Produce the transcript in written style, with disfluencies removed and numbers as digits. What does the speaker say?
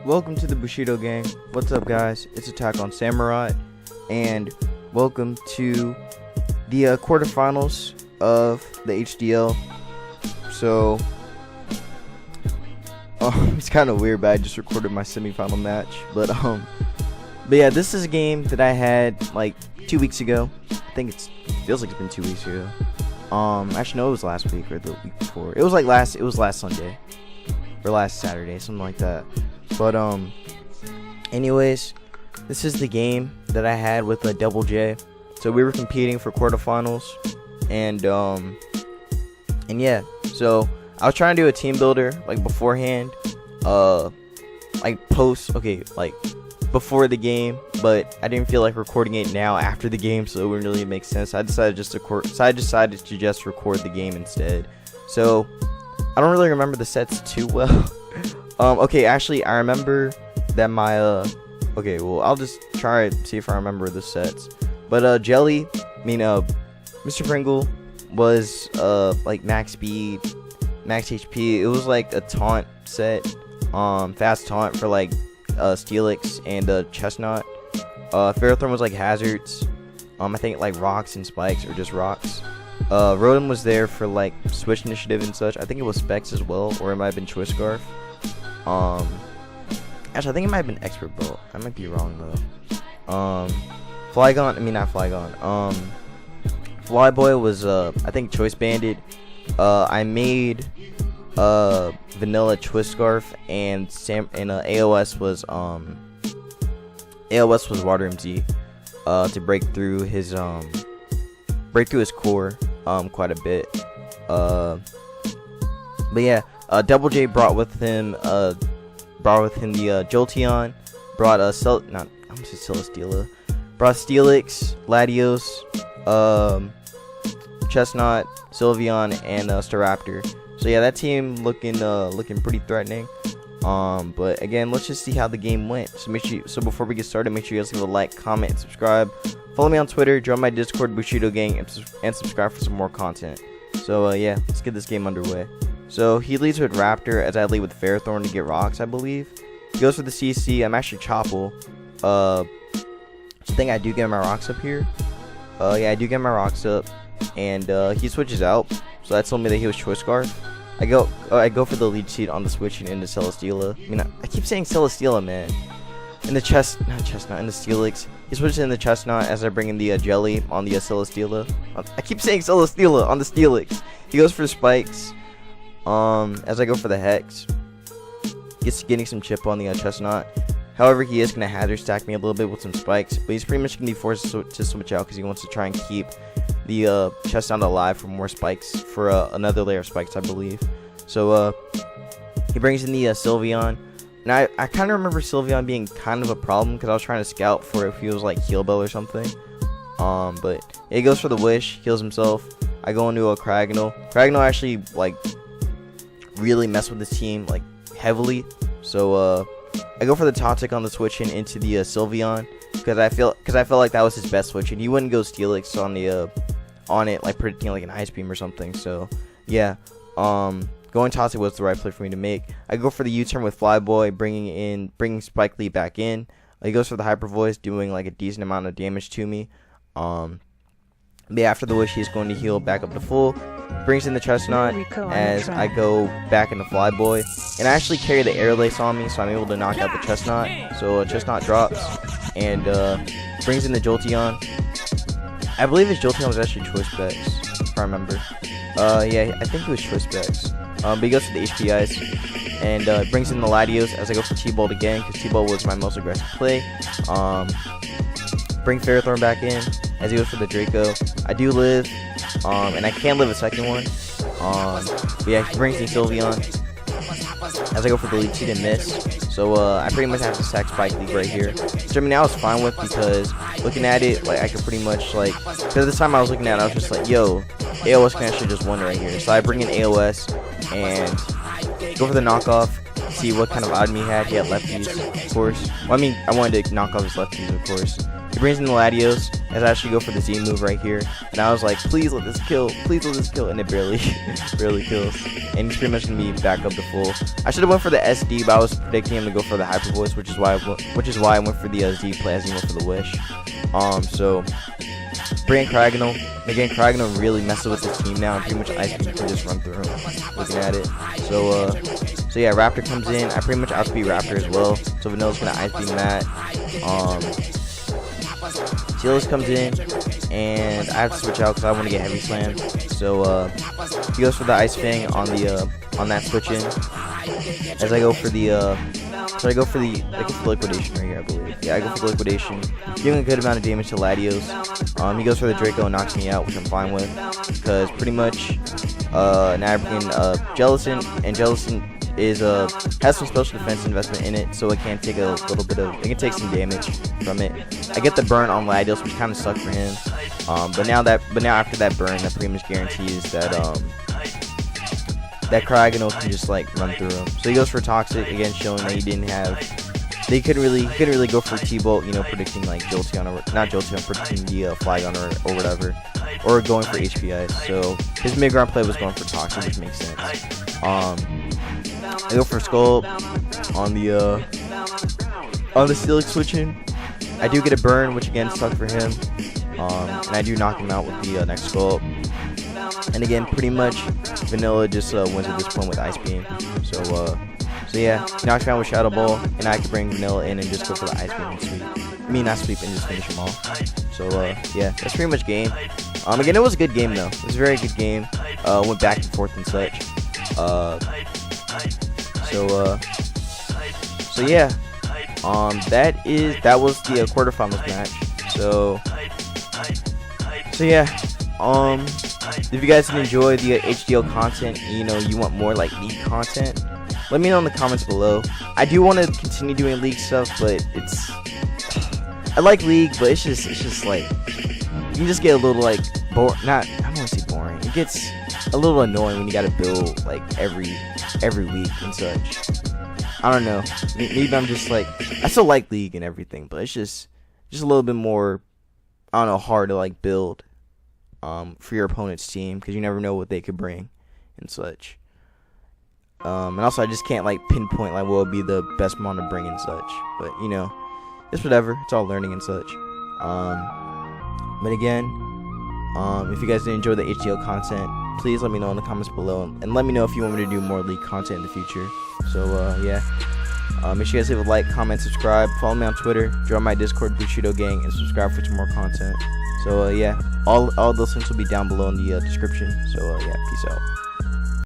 Welcome to the Bushido gang. What's up, guys? It's Attack on Samurott, and welcome to the quarterfinals of the HDL. So, it's kind of weird, but I just recorded my semifinal match. But yeah, this is a game that I had like 2 weeks ago. I think it feels like it's been 2 weeks ago. Actually, no, it was last week or the week before. It was last Sunday or last Saturday, something like that. But anyways, this is the game that I had with a Double J. So we were competing for quarterfinals, and yeah. So I was trying to do a team builder like beforehand, like before the game, but I didn't feel like recording it now after the game, so it wouldn't really make sense. I decided to just record the game instead. So I don't really remember the sets too well. Okay, actually, I remember that my, okay, well, I'll just try to see if I remember the sets. But, Mr. Pringle was, like, max speed, max HP. It was, like, a taunt set, fast taunt for, like, Steelix and, Chestnut. Ferrothorn was, like, hazards. I think, like, rocks and spikes, or just rocks. Rotom was there for, like, switch initiative and such. I think it was Specs as well, or it might have been Twist Scarf. Actually, I think it might have been Expert Bolt. I might be wrong though. Flyboy was I think Choice Banded. I made Vanilla Twist Scarf, and AOS was Water MZ to break through his core quite a bit. But yeah. Double J brought with him the Jolteon, brought Celesteela, brought Steelix, Latios, Chestnut, Sylveon, and Staraptor. So yeah, that team looking pretty threatening. But again, let's just see how the game went. So before we get started, make sure you guys leave a like, comment, and subscribe. Follow me on Twitter, join my Discord, Bushido Gang, and subscribe for some more content. So yeah, let's get this game underway. So he leads with Raptor, as I lead with Ferrothorn to get rocks, I believe. He goes for the CC. I'm actually Chople. I think I do get my rocks up here. Yeah, I do get my rocks up, and he switches out. So that told me that he was Choice Scarf. I go for the lead seed on the switching into Celesteela. I keep saying Celesteela, man. In the in the Steelix. He switches in the Chestnut as I bring in the Jelly on the Celesteela. I keep saying Celesteela on the Steelix. He goes for spikes. As I go for the Hex, getting some chip on the Chestnut. However, he is going to hazard stack me a little bit with some spikes, but he's pretty much going to be forced to switch out because he wants to try and keep the Chestnut alive for more spikes, for another layer of spikes, I believe. So he brings in the Sylveon, and I kind of remember Sylveon being kind of a problem because I was trying to scout for if he was like Heal Bell or something. But yeah, he goes for the Wish, heals himself. I go into a Cragnole. Cragnole actually like really mess with this team like heavily, so I go for the Toxic on the switch into the Sylveon because I felt like that was his best switch, and he wouldn't go Steelix on it like predicting like an Ice Beam or something. So yeah, going Toxic was the right play for me to make. I go for the U-turn with Flyboy, bringing Spike Lee back in. He goes for the Hyper Voice, doing like a decent amount of damage to me. But after the Wish, he's going to heal back up to full. Brings in the Chestnut as I go back into Flyboy. And I actually carry the Air Lace on me, so I'm able to knock out the Chestnut. So Chestnut drops and brings in the Jolteon. I believe his Jolteon was actually Choice Specs, if I remember. Yeah, I think it was Choice Specs. But he goes for the HP Ice and brings in the Latios as I go for T-Bolt again, because T-Bolt was my most aggressive play. Bring Ferrothorn back in as he goes for the Draco. I do live, and I can live a second one. But yeah, he brings in Sylveon as I go for the lead seed and miss. So I pretty much have to sack Spike League right here, which I was fine with, because looking at it, like I could pretty much like, because at this time I was looking at it, I was just like, yo, AOS can actually just win right here. So I bring in AOS and go for the knockoff. See what kind of item he had. He had lefties, of course. Well, I wanted to knock off his lefties, of course. He brings in the Latios as I actually go for the Z move right here, and I was like, please let this kill, and it barely kills. And he's pretty much gonna be back up to full. I should have went for the SD, but I was predicting him to go for the Hyper Voice, which is why I went for the Z play as he went for the Wish. So bring in Kraganal. Again, Kraganal really messes with his team now, and pretty much Ice Beam can just run through him. Looking at it, so yeah, Raptor comes in. I pretty much outspeed Raptor as well, so Vanilla's gonna Ice Beam that. Steelix comes in, and I have to switch out because I want to get Heavy Slam. So he goes for the Ice Fang on that switch in. As I go for the Liquidation right here, I believe. Yeah, I go for the Liquidation, giving a good amount of damage to Latios. He goes for the Draco and knocks me out, which I'm fine with, because pretty much now I bring in Jellicent, and Jellicent has some special defense investment in it, so it can take it can take some damage from it. I get the burn on Latios, which kind of sucked for him. But now after that burn, that pretty much guarantees that that Kraganal can just like run through him. So he goes for Toxic again, showing that he couldn't really go for T-Bolt, predicting like Jolteon predicting the Flygon or whatever, or going for HPI. So his mid-ground play was going for Toxic, which makes sense. I go for Skull on the Steelix switch in. I do get a burn, which again sucked for him, and I do knock him out with the next Skull. And again, pretty much Vanilla just wins at this point with Ice Beam. So yeah, knocks me out with Shadow Ball, and I can bring Vanilla in and just go for the Ice Beam and sweep. Not sweep, and just finish him off. So yeah, that's pretty much game. Again, it was a good game though. It was a very good game. Went back and forth and such. So yeah, that was the quarterfinals match. So yeah, if you guys can enjoy the HDL content, you want more like league content, let me know in the comments below. I do want to continue doing league stuff, but I like league, but it's just like you just get a little like boring. I don't want to say boring. It gets a little annoying when you got to build like every week and such. I don't know. Maybe I'm just like, I still like league and everything, but it's just a little bit more, I don't know, hard to like build for your opponent's team, because you never know what they could bring and such. And also I just can't like pinpoint like what would be the best mon to bring and such. But it's whatever. It's all learning and such. But again, if you guys did enjoy the HDL content, please let me know in the comments below, and let me know if you want me to do more league content in the future. So yeah, make sure you guys leave a like, comment, subscribe, follow me on Twitter, join my Discord, Bushido Gang, and subscribe for some more content. So yeah, all those links will be down below in the description. So yeah, peace out.